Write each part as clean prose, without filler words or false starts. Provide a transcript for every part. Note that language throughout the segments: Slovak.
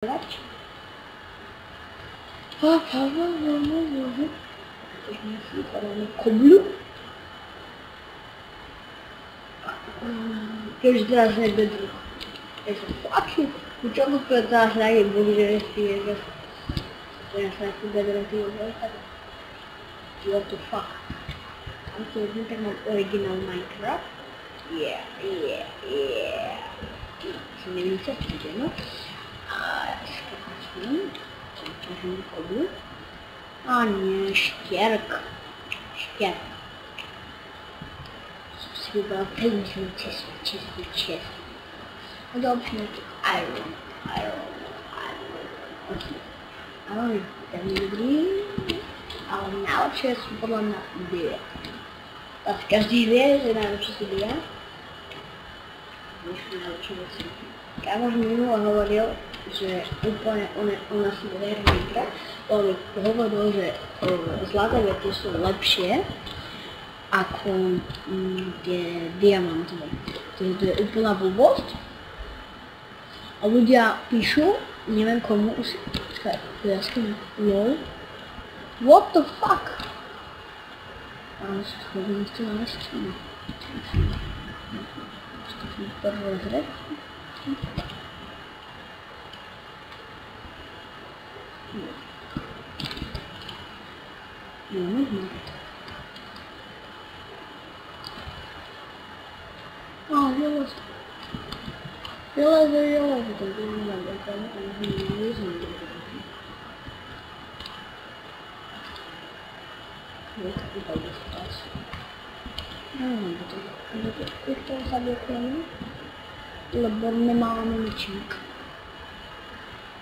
Już teraz nie będę. Jest fucking. Dlaczego teraz nie będzie refrigerant? Teraz będę refrigerant. What the fuck? I'm so looking at original Minecraft. Yeah. Co nie wiem co będzie, no. A nie, ścierka. Chyba pięknie ciesny. No dobrze, iron. Iron, a nauczyć było na dwie. Tak każdy wie, że nauczy się dwie. Carlos Mimo говорил, że u nas Minecraft, говорил, że złote rzeczy są lepsze ako tie diamantové. To je úplná blbosť. A ľudia píšu, neviem komu, lol. What the fuck? Ale sa to nechce na stenu. Prvú zrek. No, možno. Железо. Только не надо, это не нужно. Вот и пойдет спать. Кто забыл кроме? Лаборный мамонтик.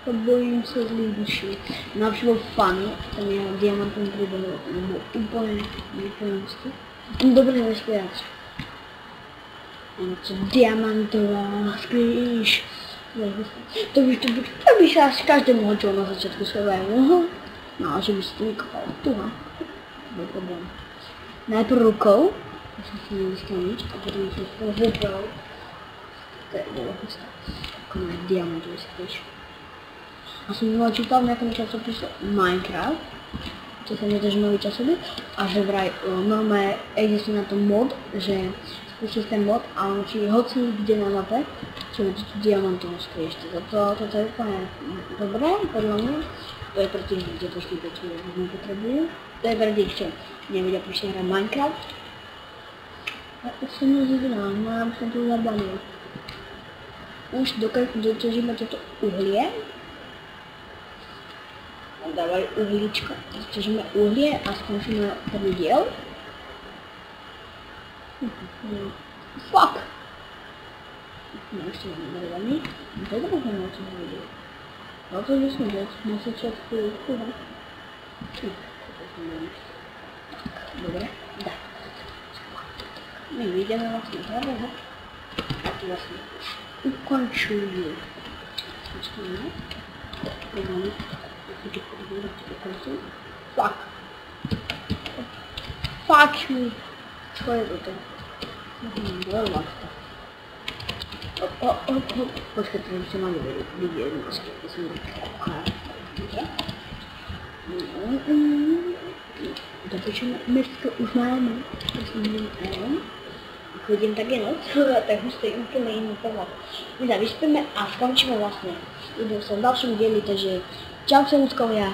Побоимся следующий. На всего фану. Там я диамантом прибыл. Убой не полностью. Добрый восприятие. Diamantová skrýž. To by sa asi každému hodilo na začiatku svojho. No, že by si to vykopal. Tuha. To bol problém. Najprv rukou. To som si nevystaniť. A potom som to vybral. To je bolo husto. Ako na diamantový skrýž. A som mimo čítal v nejakom časopise Minecraft. To sa nedaž nový časopis. A že vraj normálne existuje na to mod, že spustíš ten mod a on ti hoci kde na mape, čo je diamantovú skrýž. Toto je úplne dobré, podľa mňa. To je pre tých, kde to štípe, čo nepotrebujú. To je pre tých, čo nevedia proste hrať Minecraft. A to som nezvedela, no ja by som to zabalil. Už doťažíme toto uhlie. Dávaj uhlíčko. Doťažíme uhlie a skončíme prvý diel. Fuck! No ešte nedarovaný. To je dobré, na čo nevedel. No to by som dať na začiatku chuha. Dobre, dá. My vidíme vlastne pravého. A tu vlastne už ukončujú. Počkajme. Poďme. Fuck. Fuck you. Čo je toto? Veľa to. Počkaj, to ešte máme vidieť jednotky. To som dobre. Zapečené mesko už máme. To som neviem. Ako idem tak je noc, tak už to je úplne iný pohľad. My sa vyspíme a skončíme vlastne. Idem sa v ďalšom dieli, takže čau ľudskovia.